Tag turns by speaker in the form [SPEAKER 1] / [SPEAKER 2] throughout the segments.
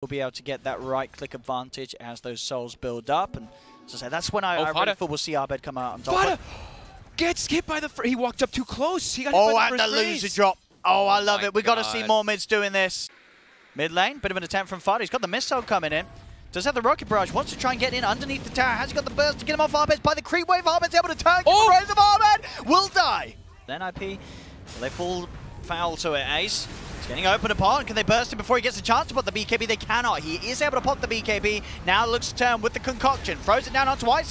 [SPEAKER 1] We'll be able to get that right-click advantage as those souls build up, and as I say, that's when I really thought we'll see Abed come out on top.
[SPEAKER 2] Gets hit by the he walked up too close. He got hit by the
[SPEAKER 1] and the loser drop. Oh, I love it. We got to see more mids doing this. Mid lane, bit of an attempt from Fada. He's got the missile coming in. Does have the rocket barrage. Wants to try and get in underneath the tower. Has he got the burst to get him off Abed? By the creep wave, Abed's able to turn. The rise of Abed will die. Then IP, they fall foul to it. Ace. Getting open apart. Can they burst him before he gets a chance to put the BKB? They cannot. He is able to pop the BKB. Now looks to turn with the concoction. Throws it down onto Ice.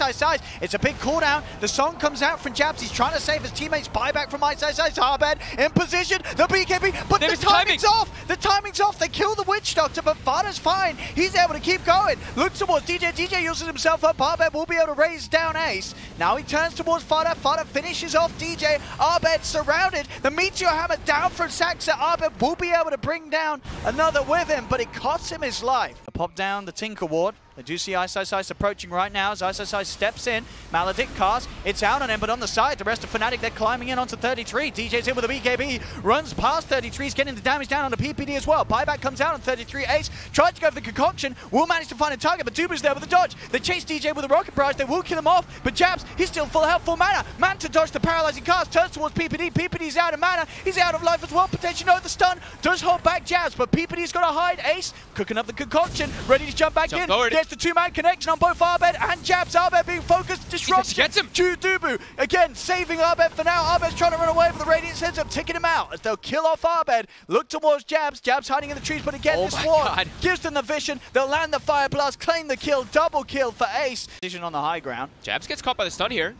[SPEAKER 1] It's a big cooldown. The song comes out from Jabs. He's trying to save his teammates. Buyback from Ice. Abed in position. The BKB, but the timing's off. The timing's off. They kill the Witch Doctor, but Fada's fine. He's able to keep going. Looks towards DJ. DJ uses himself up. Abed will be able to raise down Ace. Now he turns towards Fada. Fada finishes off DJ. Abed surrounded. The Meteor Hammer down from Saxa. Abed will be able to bring down another with him, but it costs him his life. A pop down the Tinker Ward. They do see Ice approaching right now as Ice steps in. Maledict cast. It's out on him, but on the side, the rest of Fnatic, they're climbing in onto 33. DJ's in with a BKB. Runs past 33. He's getting the damage down on the PPD as well. Buyback comes out on 33. Ace tries to go for the concoction. Will manage to find a target, but Dubu's there with a dodge. They chase DJ with a rocket barrage. They will kill him off, but Jabs, he's still full health, full mana. Man to dodge the paralyzing cast. Turns towards PPD. PPD's out of mana. He's out of life as well. Potentially no the stun. Does hold back Jabs, but PPD's got to hide. Ace cooking up the concoction. Ready to jump back in. Gets the two-man connection on both Abed and Jabs. Abed being focused. Disruption. Gets him. Dubu again saving Abed for now. Abed's trying to run away, but the Radiance ends up ticking him out as they'll kill off Abed. Look towards Jabs. Jabs hiding in the trees, but again this ward gives them the vision. They'll land the Fire Blast, claim the kill. Double kill for Ace. Decision on the high ground.
[SPEAKER 2] Jabs gets caught by the stun here.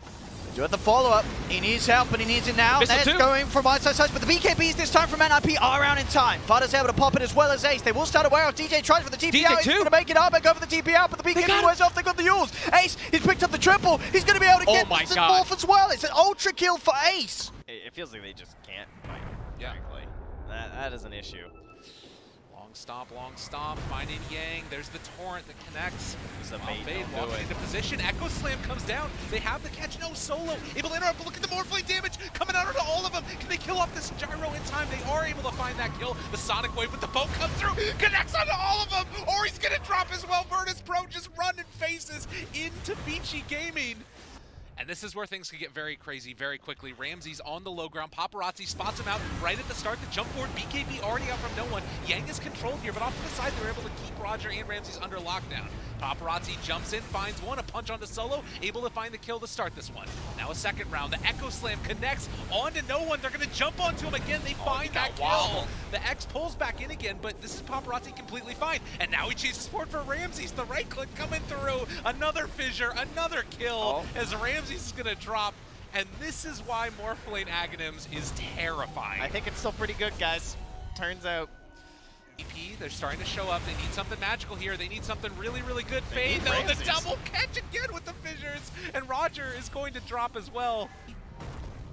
[SPEAKER 1] Do the follow-up. He needs help, but he needs it now. There's going from Ice, but the BKBs this time from NIP are around in time. Fada's able to pop it as well as Ace. They will start aware of DJ tries for the TP out. He's going to make it up and go for the TP out, but the BKB wears off. They got the Yules. Ace, he's picked up the triple. He's going to be able to get the morph as well. It's an ultra kill for Ace.
[SPEAKER 3] It feels like they just can't fight, frankly. That is an issue.
[SPEAKER 4] Long stomp, finding Yang. There's the torrent that connects.
[SPEAKER 3] Fade
[SPEAKER 4] walking into position. Echo Slam comes down. They have the catch. No, Solo able to interrupt. But look at the Morphling damage coming out onto all of them. Can they kill off this Gyro in time? They are able to find that kill. The Sonic Wave with the boat comes through. Connects onto all of them. Or he's going to drop as well. Virtus Pro just running faces into Vici Gaming. And this is where things can get very crazy very quickly. Ramsey's on the low ground. Paparazzi spots him out right at the start. The jump forward. BKB already out from no one. Yang is controlled here, but off to the side, they're able to keep Roger and Ramsey's under lockdown. Paparazzi jumps in, finds one, a punch onto Solo, able to find the kill to start this one. Now a second round. The Echo Slam connects onto no one. They're going to jump onto him again. They find that kill. The X pulls back in again, but this is Paparazzi completely fine. And now he chases forward for Ramsey's. The right click coming through. Another fissure, another kill as Ramsey's is going to drop. And this is why Morphling Aghanims is terrifying.
[SPEAKER 3] I think it's still pretty good, guys. Turns out.
[SPEAKER 4] They're starting to show up. They need something magical here. They need something really, really good. Fade, though, the double catch again with the fissures. And Roger is going to drop as well.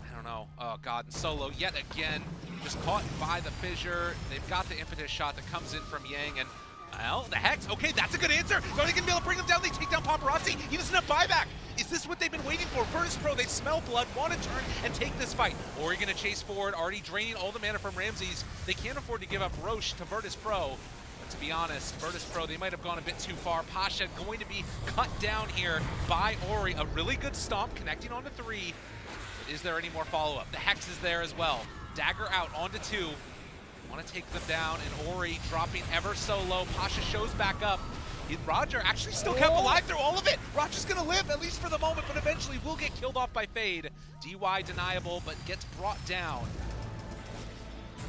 [SPEAKER 4] I don't know. Oh, God. And Solo, yet again, just caught by the fissure. They've got the impetus shot that comes in from Yang. And, well, the Hex. Okay, that's a good answer. Are they going to be able to bring him down? They take down Paparazzi. He doesn't have buyback. Is this what they've been waiting for? Virtus Pro, they smell blood, want to turn and take this fight. Ori going to chase forward, already draining all the mana from Ramses. They can't afford to give up Roche to Virtus Pro. But to be honest, Virtus Pro, they might have gone a bit too far. Pasha going to be cut down here by Ori. A really good stomp, connecting onto 3. But is there any more follow-up? The Hex is there as well. Dagger out onto 2. Want to take them down, and Ori dropping ever so low. Pasha shows back up. Roger actually still kept alive through all of it. Roger's going to live, at least for the moment, but eventually will get killed off by Fade. DY deniable, but gets brought down.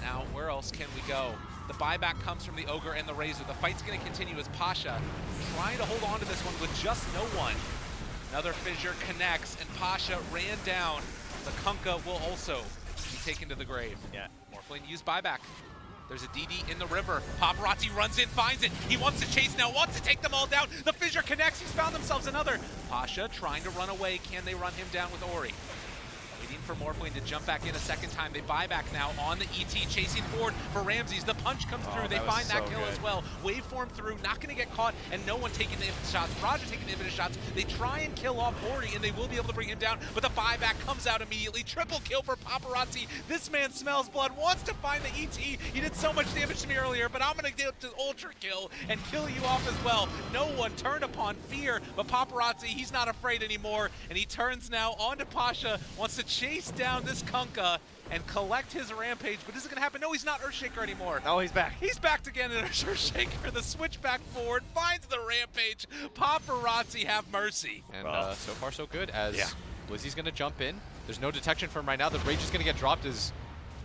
[SPEAKER 4] Now, where else can we go? The buyback comes from the Ogre and the Razor. The fight's going to continue as Pasha trying to hold on to this one with just no one. Another fissure connects, and Pasha ran down. The Kunkka will also be taken to the grave.
[SPEAKER 3] Yeah.
[SPEAKER 4] Morphling used buyback. There's a DD in the river. Paparazzi runs in, finds it. He wants to chase now, wants to take them all down. The fissure connects. He's found themselves another. Pasha trying to run away. Can they run him down with Ori? Waiting for Morphling to jump back in a second time. They buy back now on the ET, chasing forward for Ramses. The punch comes through. They find that kill as well. Waveform through, not going to get caught, and no one taking the infinite shots. Roger taking the infinite shots. They try and kill off Morty, and they will be able to bring him down, but the buyback comes out immediately. Triple kill for Paparazzi. This man smells blood, wants to find the ET. He did so much damage to me earlier, but I'm going to get to ultra kill and kill you off as well. No one turned upon fear, but Paparazzi, he's not afraid anymore, and he turns now onto Pasha, wants to chase down this Kunkka and collect his rampage, but is it going to happen? No, he's not Earthshaker anymore.
[SPEAKER 3] Oh, he's back.
[SPEAKER 4] He's back again in Earthshaker. The switch back forward, finds the rampage. Paparazzi have mercy.
[SPEAKER 2] And so far so good, as Blizzy's going to jump in. There's no detection from him right now. The rage is going to get dropped as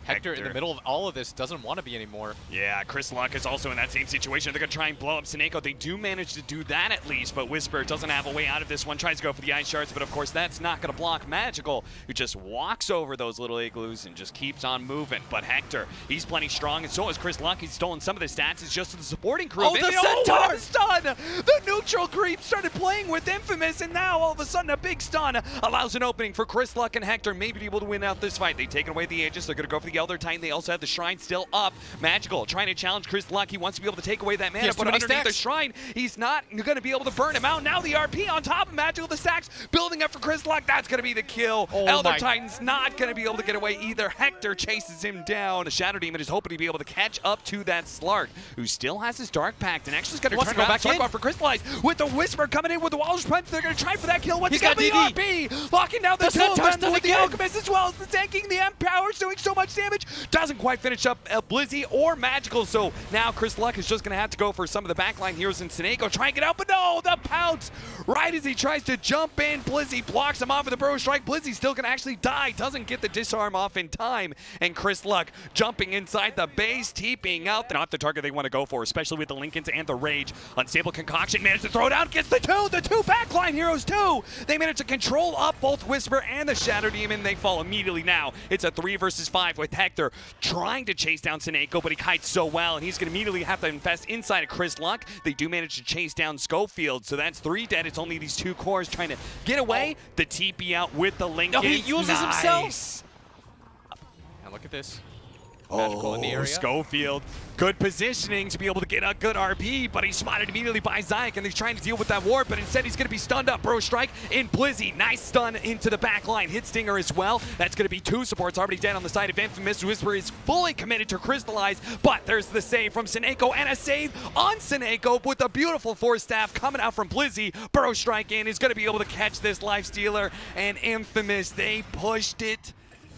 [SPEAKER 2] Hector in the middle of all of this doesn't want to be anymore.
[SPEAKER 5] Yeah, Chris Luck is also in that same situation. They're going to try and blow up Seneko. They do manage to do that at least, but Whisper doesn't have a way out of this one. Tries to go for the ice shards, but of course that's not going to block Magical, who just walks over those little igloos and just keeps on moving. But Hector, he's plenty strong, and so is Chris Luck. He's stolen some of the stats. It's just the supporting crew.
[SPEAKER 2] Oh, the Centaur stun! The neutral creep started playing with Infamous, and now all of a sudden a big stun
[SPEAKER 5] allows an opening for Chris Luck and Hector, maybe be able to win out this fight. They've taken away the Aegis. They're going to go for the Elder Titan. They also have the Shrine still up. Magical trying to challenge Chris Luck. He wants to be able to take away that mana, but underneath the Shrine, he's not going to be able to burn him out. Now the RP on top of Magical. The stacks building up for Chris Luck. That's going to be the kill. Elder Titan's not going to be able to get away either. Hector chases him down. The Shadow Demon is hoping to be able to catch up to that Slark, who still has his Dark Pact and actually is going to turn around. Slark for Crystallize with the Whisper coming in with the Walrus Punch. They're going to try for that kill. What's got the RP? Locking down the two of them with the Alchemist as well as the tanking. The M-Power's doing so much damage. Doesn't quite finish up Blizzy or Magical, so now Chris Luck is just going to have to go for some of the backline heroes in Seneko. Try and get out, but no, the pounce right as he tries to jump in. Blizzy blocks him off with the Burrow Strike. Blizzy's still going to actually die. Doesn't get the disarm off in time, and Chris Luck jumping inside the base, TPing out. Not the target they want to go for, especially with the Lincolns and the Rage. Unstable Concoction managed to throw down, gets the two backline heroes too. They managed to control up both Whisper and the Shadow Demon. They fall immediately now. It's a 3 versus 5 with Hector trying to chase down Seneko, but he kites so well, and he's going to immediately have to invest inside of Chris Luck. They do manage to chase down Schofield, so that's 3 dead. It's only these 2 cores trying to get away. The TP out with the Lincoln.
[SPEAKER 2] No, he uses himself. Now look at this. Magical in the area.
[SPEAKER 5] Schofield, good positioning to be able to get a good RP, but he's spotted immediately by Zayak, and he's trying to deal with that ward, but instead he's going to be stunned up. Burrow Strike in Blizzy. Nice stun into the back line. Hit Stinger as well. That's going to be 2 supports already dead on the side of Infamous. Whisper is fully committed to Crystallize, but there's the save from Seneko, and a save on Seneko with a beautiful Force Staff coming out from Blizzy. Burrow Strike in is going to be able to catch this Lifestealer, and Infamous, they pushed it.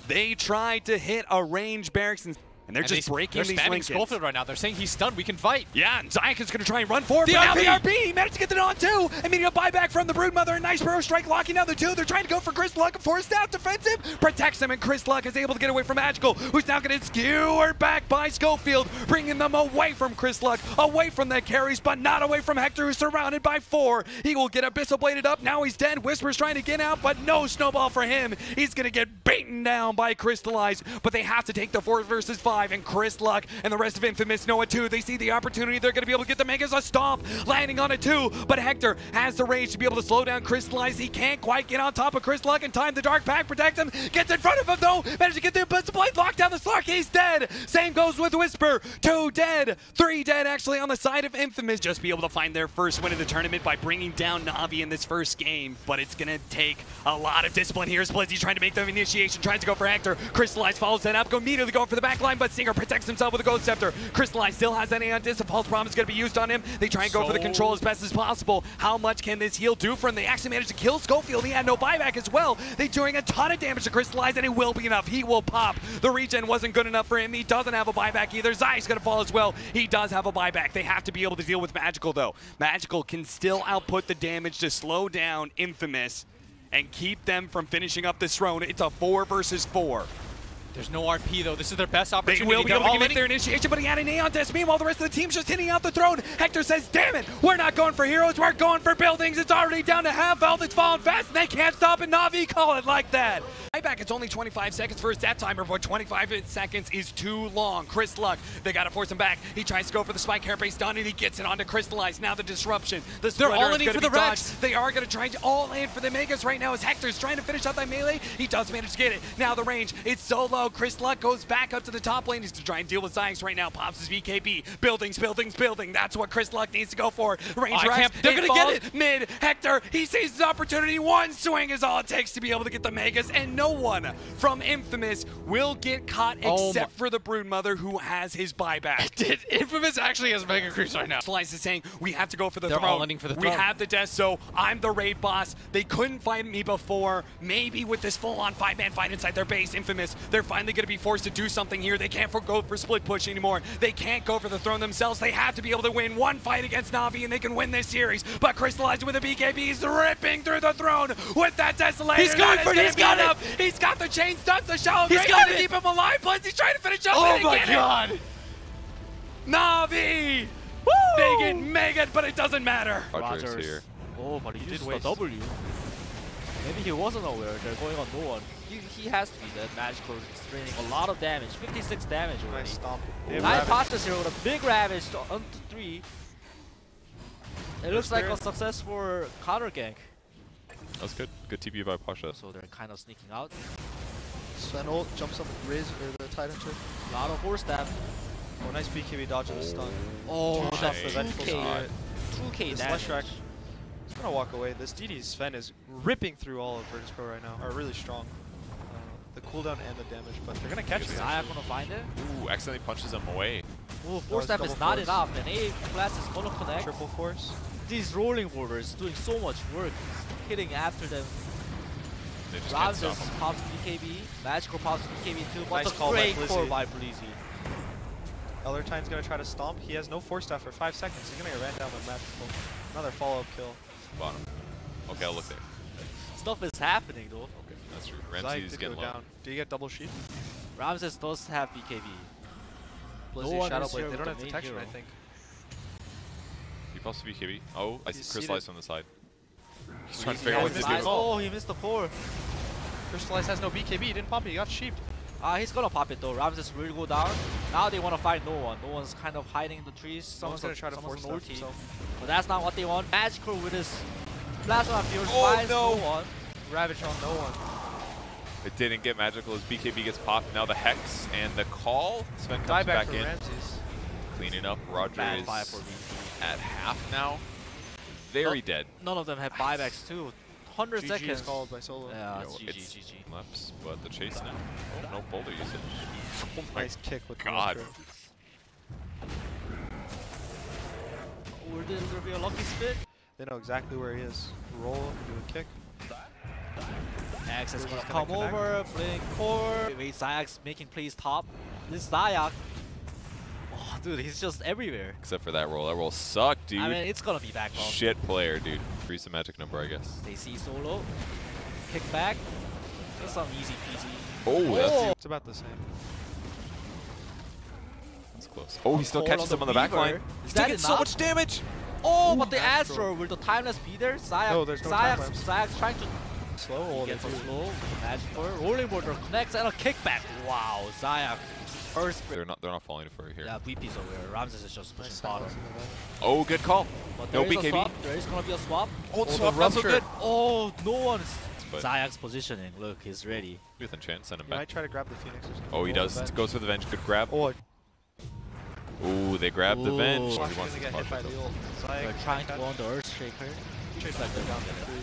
[SPEAKER 5] They tried to hit a range barracks, and they're just breaking these Lincolns.
[SPEAKER 2] Schofield right now. They're saying he's stunned. We can fight.
[SPEAKER 5] Yeah, and Zayak is going to try and run forward.
[SPEAKER 2] The
[SPEAKER 5] RP! He managed to get it on too. Immediate buyback from the Broodmother. Nice Burrow Strike locking down the 2. They're trying to go for Chris Luck. Force Staff defensive. Protects him, and Chris Luck is able to get away from Magical, who's now going to skewer back by Schofield, bringing them away from Chris Luck, away from the carries, but not away from Hector, who's surrounded by 4. He will get Abyssal Bladed up. Now he's dead. Whisper's trying to get out, but no snowball for him. He's going to get beaten down by Crystallize, but they have to take the 4 versus 5, and Chris Luck and the rest of Infamous know it too. They see the opportunity. They're going to be able to get the Megas a stomp, landing on it too. But Hector has the rage to be able to slow down Crystallize. He can't quite get on top of Chris Luck in time. The Dark Pack protects him. Gets in front of him though. Managed to get the Abyssal Blade. Lock down the Slark. He's dead. Same goes with Whisper. 2 dead. 3 dead actually on the side of Infamous. Just be able to find their first win of the tournament by bringing down Na'Vi in this first game. But it's going to take a lot of discipline here. Blizzy trying to make the initiation. Tries to go for Hector. Crystallize follows that up. Go immediately going for the back line, but Stinger protects himself with a Ghost Scepter. Crystallize still has that Aeon Disc. Pulse Bomb is going to be used on him. They try and go for the control as best as possible. How much can this heal do for him? They actually managed to kill Schofield. He had no buyback as well. They're doing a ton of damage to Crystallize, and it will be enough. He will pop. The regen wasn't good enough for him. He doesn't have a buyback either. Zay's going to fall as well. He does have a buyback. They have to be able to deal with Magical, though. Magical can still output the damage to slow down Infamous and keep them from finishing up this throne. It's a 4 versus 4.
[SPEAKER 2] There's no RP though. This is their best opportunity.
[SPEAKER 5] They will be able to make
[SPEAKER 2] in.
[SPEAKER 5] their initiation, but he had an Aeon Test. Meanwhile, the rest of the team's just hitting out the throne. Hector says, damn it, we're not going for heroes, we're going for buildings. It's already down to half health. It's falling fast, and they can't stop it. Na'Vi call it like that. Right back, it's only 25 seconds for his death timer, but 25 seconds is too long. Chris Luck, they got to force him back. He tries to go for the spike hairpiece done, and he gets it onto Crystallize. Now the disruption. They're
[SPEAKER 2] all in for the Rex.
[SPEAKER 5] They are going to try to all in for the Megas right now as Hector's trying to finish out that melee. He does manage to get it. Now the range, it's so low. Chris Luck goes back up to the top lane. He's to try and deal with Zyx right now. Pops his BKB. Buildings, buildings, building. That's what Chris Luck needs to go for. Range Rex.
[SPEAKER 2] They're going to get it.
[SPEAKER 5] Mid. Hector, he sees his opportunity. One swing is all it takes to be able to get the Megas, and no one from Infamous will get caught except for the Broodmother, who has his buyback.
[SPEAKER 2] Infamous actually has Mega Creeps right now.
[SPEAKER 5] Slice is saying, we have to go for the
[SPEAKER 2] They're
[SPEAKER 5] throne.
[SPEAKER 2] all ending for the
[SPEAKER 5] We
[SPEAKER 2] throne.
[SPEAKER 5] have the death, so I'm the raid boss. They couldn't fight me before. Maybe with this full-on 5-man fight inside their base, Infamous, they're finally going to be forced to do something here. They can't go for split push anymore. They can't go for the throne themselves. They have to be able to win one fight against Na'Vi, and they can win this series. But Crystallized with a BKB, he's ripping through the throne with that Desolator.
[SPEAKER 2] He's going for it. He's got it.
[SPEAKER 5] He's got the chain stuns, the shallow
[SPEAKER 2] He's
[SPEAKER 5] grave
[SPEAKER 2] got
[SPEAKER 5] to
[SPEAKER 2] it.
[SPEAKER 5] keep him alive. Plus, he's trying to finish up.
[SPEAKER 2] Oh
[SPEAKER 5] and
[SPEAKER 2] my
[SPEAKER 5] get
[SPEAKER 2] god.
[SPEAKER 5] it. Na'Vi!
[SPEAKER 2] Woo!
[SPEAKER 5] They get megaed, but it doesn't matter.
[SPEAKER 6] Roger's here.
[SPEAKER 3] Oh, but he
[SPEAKER 6] did
[SPEAKER 3] used
[SPEAKER 6] waste.
[SPEAKER 3] the W. Maybe he wasn't aware they're going on no one. He has to be that magical. It's draining a lot of damage. 56 damage already.
[SPEAKER 6] Nice stomp.
[SPEAKER 3] 9 Pashas here with a big ravage to onto 3. It looks like a success for counter gank.
[SPEAKER 6] That was good. Good TP by Pasha.
[SPEAKER 3] So they're kind of sneaking out.
[SPEAKER 7] Sven ult jumps on the Riz or the Titan trip.
[SPEAKER 3] A lot of force stab.
[SPEAKER 7] Oh, nice BKB dodge on the stun.
[SPEAKER 3] Oh,
[SPEAKER 7] Two shots, the vengeful
[SPEAKER 3] 2K.
[SPEAKER 7] spirit.
[SPEAKER 3] 2K
[SPEAKER 7] This
[SPEAKER 3] damage.
[SPEAKER 7] Leshrac is gonna walk away. This DD Sven is ripping through all of Virtus Pro right now. Are really strong. The cooldown and the damage, but they're gonna catch me.
[SPEAKER 3] Zaya gonna find it.
[SPEAKER 6] Ooh, accidentally punches him away.
[SPEAKER 3] Oh, force stab is
[SPEAKER 7] double
[SPEAKER 3] not
[SPEAKER 7] force.
[SPEAKER 3] enough. And A class is gonna connect.
[SPEAKER 7] Triple force.
[SPEAKER 3] These rolling borders doing so much work. Hitting after them.
[SPEAKER 6] They just can't stop
[SPEAKER 3] Ramses
[SPEAKER 6] him.
[SPEAKER 3] pops BKB. Magical pops BKB too. But
[SPEAKER 7] Nice
[SPEAKER 3] the
[SPEAKER 7] call by
[SPEAKER 3] great core
[SPEAKER 7] Blizzy.
[SPEAKER 3] by Blizzy.
[SPEAKER 7] Ellertine's gonna try to stomp. He has no force staff for 5 seconds. He's gonna get ran down with magical. Another follow-up kill.
[SPEAKER 6] Bottom. Okay, I'll look there.
[SPEAKER 3] Stuff is happening though.
[SPEAKER 6] Okay, that's true.
[SPEAKER 7] Zayek
[SPEAKER 6] Ramsey's
[SPEAKER 7] did
[SPEAKER 6] getting
[SPEAKER 7] go
[SPEAKER 6] low.
[SPEAKER 7] down. Do you get double sheep?
[SPEAKER 3] Ramses does have BKB.
[SPEAKER 7] Blizzy,
[SPEAKER 3] one
[SPEAKER 7] Shadow
[SPEAKER 3] is here
[SPEAKER 7] Blade. They don't
[SPEAKER 3] with
[SPEAKER 7] have
[SPEAKER 3] the main
[SPEAKER 7] detection, I
[SPEAKER 3] hero.
[SPEAKER 7] think.
[SPEAKER 6] He pops to BKB. Oh, I see
[SPEAKER 7] He's
[SPEAKER 6] Crystallize
[SPEAKER 7] seated.
[SPEAKER 6] on the side. He's trying to
[SPEAKER 3] Blizzy
[SPEAKER 6] figure out what
[SPEAKER 3] has
[SPEAKER 6] to
[SPEAKER 3] his
[SPEAKER 6] do.
[SPEAKER 3] eyes- Oh, he missed the core.
[SPEAKER 7] Crystallize has no BKB. He didn't pop it. He got sheeped.
[SPEAKER 3] He's gonna pop it though. Ramses will go down. Now they want to find no one. No one's kind of hiding in the trees.
[SPEAKER 7] Someone's gonna try to force
[SPEAKER 3] someone's
[SPEAKER 7] stuff
[SPEAKER 3] ulti.
[SPEAKER 7] himself.
[SPEAKER 3] But that's not what they want. Magical with his plasma fury
[SPEAKER 6] Oh,
[SPEAKER 3] finds
[SPEAKER 6] no.
[SPEAKER 3] no one.
[SPEAKER 7] Ravage on no one.
[SPEAKER 6] It didn't get magical as BKB gets popped. Now the Hex and the call. Sven comes
[SPEAKER 7] Dieback
[SPEAKER 6] back
[SPEAKER 7] for
[SPEAKER 6] in.
[SPEAKER 7] Ramses.
[SPEAKER 6] Cleaning up. Roger
[SPEAKER 3] Bad
[SPEAKER 6] is
[SPEAKER 3] fire for VP.
[SPEAKER 6] at half now. Very
[SPEAKER 3] Oh.
[SPEAKER 6] dead.
[SPEAKER 3] None of them have buybacks too. 100
[SPEAKER 7] GG
[SPEAKER 3] seconds.
[SPEAKER 7] is called by Solo.
[SPEAKER 3] Yeah,
[SPEAKER 6] Yo,
[SPEAKER 3] it's
[SPEAKER 6] it's
[SPEAKER 3] GG.
[SPEAKER 6] Laps, but the chase now. Oh, no boulder usage. Oh my
[SPEAKER 7] Nice kick with
[SPEAKER 6] God.
[SPEAKER 7] the
[SPEAKER 3] Or did there be a lucky spin?
[SPEAKER 7] They know exactly where he is. Roll and do a kick.
[SPEAKER 3] Axe is gonna
[SPEAKER 7] Blizzy's
[SPEAKER 3] come
[SPEAKER 7] gonna connect.
[SPEAKER 3] over, playing core. Wait, Zayak's making plays top. This Zayak. Oh, dude, he's just everywhere.
[SPEAKER 6] Except for that roll. That roll sucked, dude.
[SPEAKER 3] I mean, it's gonna be back long.
[SPEAKER 6] Shit player, dude. Freeze the magic number, I guess.
[SPEAKER 3] They see Solo. Kick back. Just some easy peasy.
[SPEAKER 6] Oh, that's
[SPEAKER 7] It's about the same.
[SPEAKER 6] close. Oh, he still
[SPEAKER 3] Hold
[SPEAKER 6] catches
[SPEAKER 3] on
[SPEAKER 6] him on
[SPEAKER 3] the
[SPEAKER 6] the back
[SPEAKER 3] Weaver.
[SPEAKER 6] line.
[SPEAKER 3] Is
[SPEAKER 6] Still
[SPEAKER 3] that
[SPEAKER 6] gets so
[SPEAKER 3] enough?
[SPEAKER 6] much damage.
[SPEAKER 3] Oh, but the
[SPEAKER 7] Astro.
[SPEAKER 3] Astro, will the timeless be there? Zayak,
[SPEAKER 7] No, there's no time lapse.
[SPEAKER 3] Zayak's trying to
[SPEAKER 7] Slow hold
[SPEAKER 3] get
[SPEAKER 7] it.
[SPEAKER 3] a slow. Magic for rolling border connects and a kickback. Wow, Zayak. First.
[SPEAKER 6] They're not falling for it here.
[SPEAKER 3] Yeah, VP's aware. Ramses is just pushing
[SPEAKER 7] Nice
[SPEAKER 3] bottom.
[SPEAKER 7] silence in the vent.
[SPEAKER 6] Oh, good call.
[SPEAKER 3] But
[SPEAKER 6] No
[SPEAKER 3] there is a
[SPEAKER 6] BKB.
[SPEAKER 3] swap. There is gonna be a swap.
[SPEAKER 6] Oh,
[SPEAKER 7] the
[SPEAKER 6] swap not so
[SPEAKER 7] rupture.
[SPEAKER 6] good.
[SPEAKER 3] Oh, no one's.
[SPEAKER 6] But
[SPEAKER 3] Zayak's positioning. Look, he's ready.
[SPEAKER 6] with enchant, send him
[SPEAKER 7] He might
[SPEAKER 6] back.
[SPEAKER 7] try to grab the Phoenix or something.
[SPEAKER 6] Oh, he
[SPEAKER 7] Roll
[SPEAKER 6] does.
[SPEAKER 7] the vent.
[SPEAKER 6] Goes for the venge. Good grab.
[SPEAKER 7] Oh,
[SPEAKER 6] Ooh, they grab the venge.
[SPEAKER 3] Ooh.
[SPEAKER 6] He
[SPEAKER 7] Watch
[SPEAKER 6] wants
[SPEAKER 7] gonna
[SPEAKER 6] to
[SPEAKER 7] get hit by
[SPEAKER 6] partial
[SPEAKER 7] the
[SPEAKER 6] kill.
[SPEAKER 7] ult. Zayek
[SPEAKER 3] They're trying to
[SPEAKER 7] catch.
[SPEAKER 3] go on the Earthshaker.
[SPEAKER 7] Chase like they're down to 3.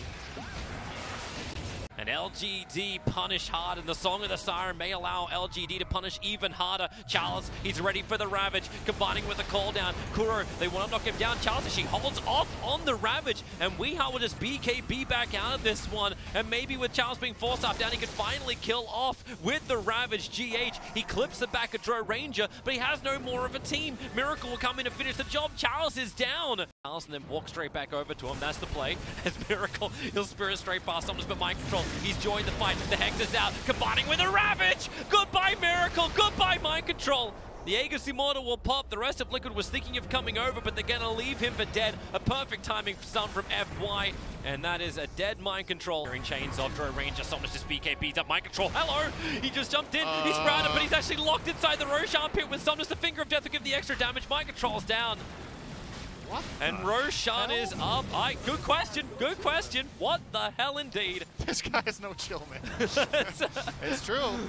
[SPEAKER 8] And LGD punish hard, and the Song of the Siren may allow LGD to punish even harder. Charles, he's ready for the Ravage, combining with the call down. Kuro, they want to knock him down. Charles, she holds off on the Ravage, and Weehaw will just BKB back out of this one. And maybe with Charles being forced off down, he could finally kill off with the Ravage. GH, he clips the back of Dro Ranger, but he has no more of a team. Miracle will come in and finish the job. Charles is down. And then walk straight back over to him. That's the play. As Miracle, he'll spirit straight past Somnus, but Mind Control, he's joined the fight. The Hex is out, combining with a Ravage. Goodbye, Miracle. Goodbye, Mind Control. The Aegis Immortal will pop. The rest of Liquid was thinking of coming over, but they're going to leave him for dead. A perfect timing stun from FY, and that is a dead Mind Control. In chains of Dro Ranger, Somnus just BKBs up Mind Control. Hello! He just jumped in. He's sprouted, but he's actually locked inside the Roshan pit with Somnus. The Finger of Death will give the extra damage. Mind Control's down.
[SPEAKER 4] What?
[SPEAKER 8] And Roshan is up. Good question. Good question. What the hell indeed?
[SPEAKER 9] This guy has no chill, man. It's true.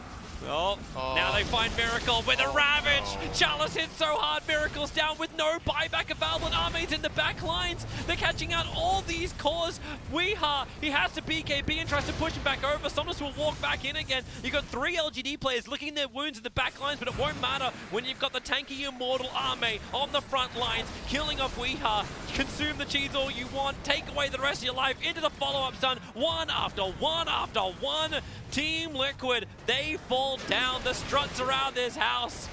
[SPEAKER 8] Oh, now they find Miracle with a Ravage. No. Chalice hits so hard, Miracle's down with no buyback available, and Armade's in the back lines. They're catching out all these cores. Weeha, he has to BKB and tries to push him back over. Somnus will walk back in again. You've got 3 LGD players licking their wounds in the back lines, but it won't matter when you've got the tanky Immortal Armade on the front lines, killing off Weeha. Consume the cheese all you want, take away the rest of your life into the follow-up stun, one after one after one. Team Liquid, they fall down. The struts around this house.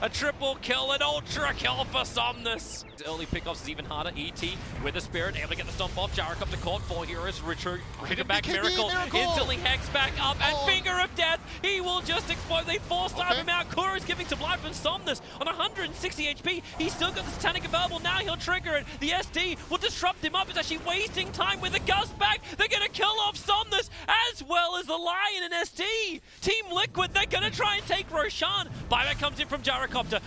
[SPEAKER 8] A triple kill, an ultra kill for Somnus. Early pickoffs is even harder. ET with a Spirit, able to get the stomp off. Jarek up to court, 4 heroes, retreat back. Miracle, instantly Hex back up, and Finger of Death, he will just explode. They force-dive him out. Kura is giving some life, and Somnus on 160 HP. He's still got the Satanic available. Now he'll trigger it. The SD will disrupt him up. It's actually wasting time with the Gust back. They're going to kill off Somnus as well as the Lion and SD. Team Liquid, they're going to try and take Roshan. Buyback comes in from Jarek.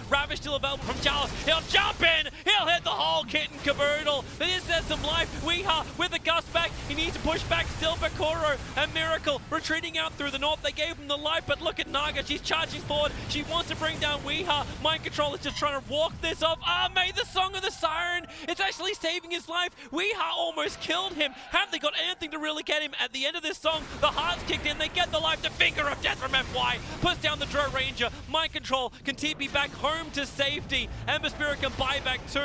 [SPEAKER 8] Ravage still available from Chalice. He'll jump in. He'll hit the whole kit and caboodle. But is there some life? Weeha with the Gust back. He needs to push back still for Kuro. And Miracle retreating out through the north. They gave him the life, but look at Naga. She's charging forward. She wants to bring down Weeha. Mind Control is just trying to walk this off. Armade, the Song of the Siren. It's actually saving his life. Weeha almost killed him. Have they got anything to really get him? At the end of this song, the heart's kicked in. They get the life. The Finger of Death from FY. Puts down the Dro Ranger. Mind Control can TP back home to safety. Ember Spirit can buy back 2.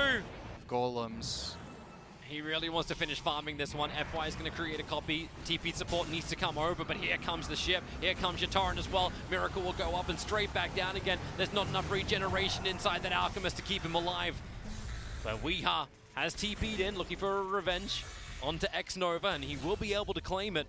[SPEAKER 9] Golems.
[SPEAKER 8] He really wants to finish farming this one. FY is going to create a copy. TP support needs to come over, but here comes the ship. Here comes your Torrent as well. Miracle will go up and straight back down again. There's not enough regeneration inside that Alchemist to keep him alive. But Weeha has TP'd in, looking for a revenge onto X-Nova, and he will be able to claim it.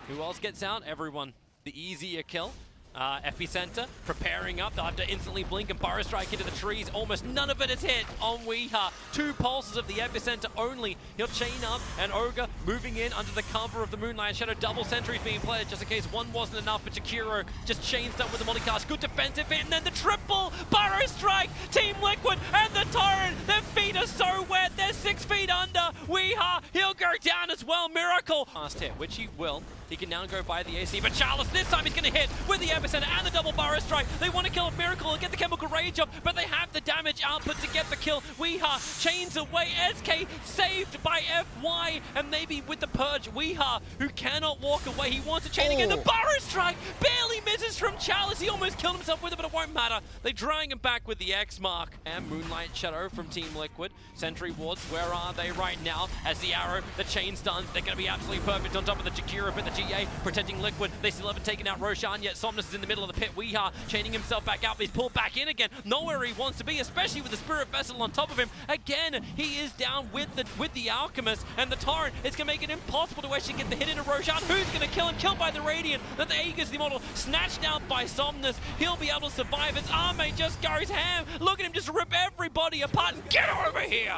[SPEAKER 8] Who else gets out? Everyone. The easier kill. Epicenter preparing up. They'll have to instantly blink and Burrow Strike into the trees. Almost none of it is hit on Weeha. 2 pulses of the Epicenter only. He'll chain up, and Ogre moving in under the cover of the Moonlight Shadow. Double sentries being played just in case one wasn't enough, but Jakiro just chains up with the multicast. Good defensive hit, and then the triple Burrow Strike. Team Liquid and the Torrent. Their feet are so wet. They're 6 feet under. Weeha, he'll go down as well. Miracle. Fast hit, which he will. He can now go by the AC, but Chalice this time he's going to hit with the Epicenter and the double Burrow Strike. They want to kill Miracle and get the Chemical Rage up, but they have the damage output to get the kill. Weeha chains away. SK saved by FY, and maybe with the Purge, Weeha, who cannot walk away. He wants to chain again. The Burrow Strike barely misses from Chalice. He almost killed himself with it, but it won't matter. They're drawing him back with the X mark. And Moonlight Shadow from Team Liquid. Sentry Wards, where are they right now? As the arrow, the chain stuns, they're going to be absolutely perfect on top of the Jakiro, but the GA protecting Liquid. They still haven't taken out Roshan yet. Somnus is in the middle of the pit. Weeha chaining himself back out, but he's pulled back in again. Not where he wants to be, especially with the Spirit Vessel on top of him. Again, he is down with the Alchemist, and the Torrent. It's going to make it impossible to actually get the hit into Roshan. Who's going to kill him? Killed by the Radiant. Then the Aegis, the Immortal, snatched out by Somnus. He'll be able to survive. His Armade just goes ham. Look at him just rip everybody apart and get over here.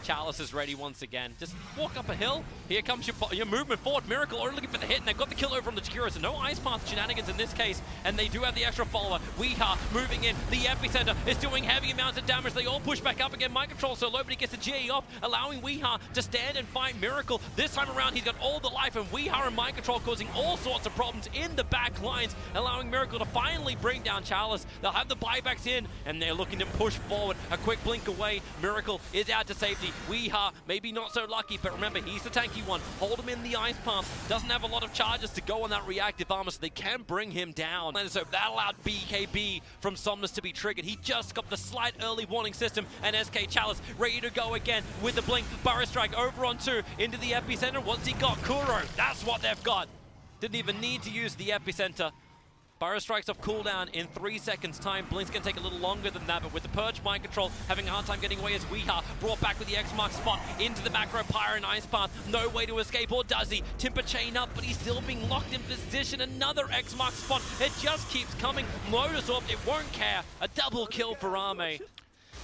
[SPEAKER 8] Chalice is ready once again. Just walk up a hill. Here comes your movement forward. Miracle are looking for the hit, and they've got the kill over on the Jakiro, so no Ice Path shenanigans in this case, and they do have the extra follower. Weeha moving in. The Epicenter is doing heavy amounts of damage. They all push back up again. Mind Control so low, but he gets the GA off, allowing Weeha to stand and fight Miracle. This time around, he's got all the life, and Weeha and Mind Control causing all sorts of problems in the back lines, allowing Miracle to finally bring down Chalice. They'll have the buybacks in, and they're looking to push forward. A quick blink away. Miracle is out to safety. Weeha maybe not so lucky, but remember, he's the tanky one. Hold him in the Ice Path. Doesn't have a lot of charges to go on that reactive armor, so they can bring him down. And so that allowed BKB from Somnus to be triggered. He just got the slight early warning system, and SK Chalice ready to go again with the blink. Burrow Strike over on 2 into the Epicenter. Once he got Kuro, that's what they've got. Didn't even need to use the Epicenter. Burrow strikes off cooldown in 3 seconds time. Blink's gonna take a little longer than that, but with the Purge mind control having a hard time getting away as Weeha brought back with the X-Mark spot into the back row. Pyro and Ice Path, no way to escape, or does he? Timber chain up, but he's still being locked in position. Another X-Mark spot, it just keeps coming. Lotus Orb, it won't care. A double kill for Ame.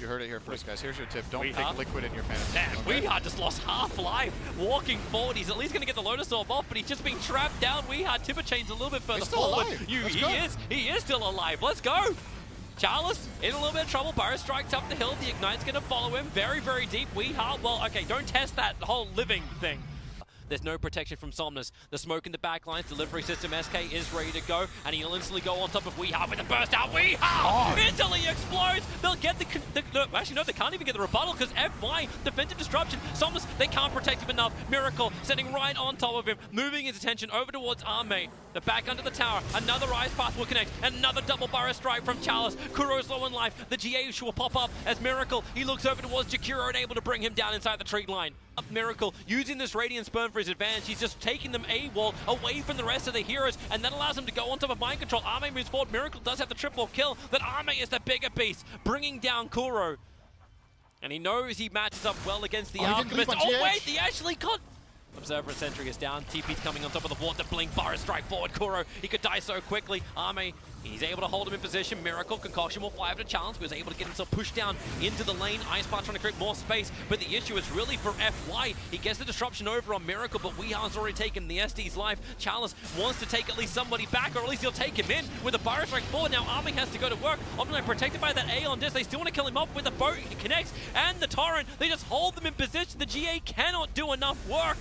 [SPEAKER 2] You heard it here first, guys. Here's your tip. Don't take Liquid in your fantasy.
[SPEAKER 8] Damn,
[SPEAKER 2] okay?
[SPEAKER 8] Weeha just lost half life. Walking forward, he's at least going to get the Lotus Orb off, but he's just being trapped down. Weeha Timber chains a little bit further forward. He is still alive. Let's go. Charles in a little bit of trouble. Burrow strikes up the hill. The Ignite's going to follow him very, very deep. Weeha, well, okay, don't test that whole living thing. There's no protection from Somnus. The smoke in the back lines, delivery system, SK is ready to go, and he'll instantly go on top of Weeha with a burst out. Weeha instantly explodes. They'll get actually, no, they can't even get the rebuttal because FY, defensive disruption. Somnus, they can't protect him enough. Miracle sitting right on top of him, moving his attention over towards Ame. The back under the tower, another Ice Path will connect, another double Burrow strike from Chalice. Kuro's low in life. The GA will pop up as Miracle, he looks over towards Jakiro and able to bring him down inside the tree line. Miracle using this Radiant Spurn for his advantage. He's just taking them AWOL away from the rest of the heroes, and that allows him to go on top of mind control. Ame moves forward. Miracle does have the triple kill, but Ame is the bigger beast, bringing down Kuro. And he knows he matches up well against the Alchemist. Oh wait, he actually got... Observer Sentry is down. TP's coming on top of the water. Blink, Burrow strike forward. Kuro, he could die so quickly. Ame, he's able to hold him in position. Miracle, Concoction will fly over to challenge. He was able to get himself pushed down into the lane. Ice Path trying to create more space, but the issue is really for FY. He gets the disruption over on Miracle, but Weeha's already taken the SD's life. Chalice wants to take at least somebody back, or at least he'll take him in with a Burrow strike forward. Now Ame has to go to work. Optimally protected by that A on disc. They still want to kill him off with the boat. He connects, and the Torrent. They just hold them in position. The GA cannot do enough work.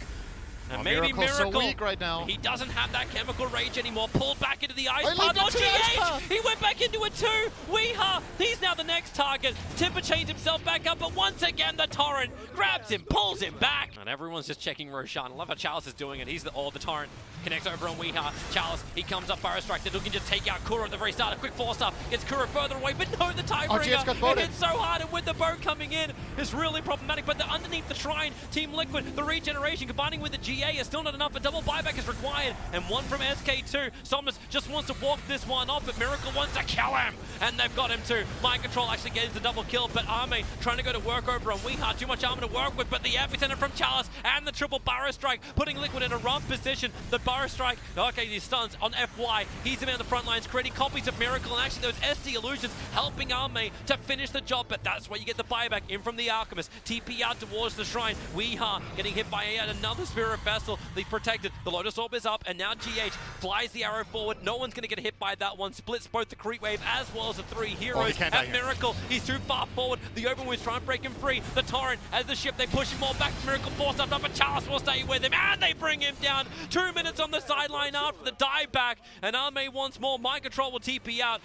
[SPEAKER 8] And maybe Miracle,
[SPEAKER 9] so weak right now.
[SPEAKER 8] He doesn't have that chemical rage anymore. Pulled back into the Ice Path. Oh, GH! He went back into a 2. Weeha, he's now the next target. Timber chains himself back up, but once again the Torrent grabs him, pulls him back. And everyone's just checking Roshan. I love how Chalice is doing it. He's the Torrent connects over on Weeha. Chalice, he comes up, Burrow strike. They can just take out Kuro at the very start. A quick 4-star gets Kuro further away, but no, the Tiebreaker. It hits so hard, and with the boat coming in, it's really problematic. But they're underneath the shrine. Team Liquid, the regeneration combining with the GA is still not enough. A double buyback is required, and one from SK2. Somnus just wants to walk this one off, but Miracle wants to kill him, and they've got him too. Mind Control actually gets the double kill, but Ame trying to go to work over on Weeha. Too much armor to work with, but the epicenter from Chalice and the triple Burrow strike, putting Liquid in a rough position. The Burrow strike, okay, these stuns on FY. He's in the front lines, creating copies of Miracle, and actually those SD illusions helping Ame to finish the job, but that's where you get the buyback in from the Alchemist. TP out towards the shrine. Weeha getting hit by another Spirit Vessel. They protected. The Lotus Orb is up, and now GH flies the arrow forward. No one's going to get hit by that one. Splits both the Creep Wave as well as the 3 heroes. And Miracle, he's too far forward. The Overwind's trying to break him free. The Torrent, as the ship, they push him more back. Miracle forced up, but Chalice will stay with him, and they bring him down. 2 minutes on the sideline after the dive back, and Ame once more. Mind Control will TP out.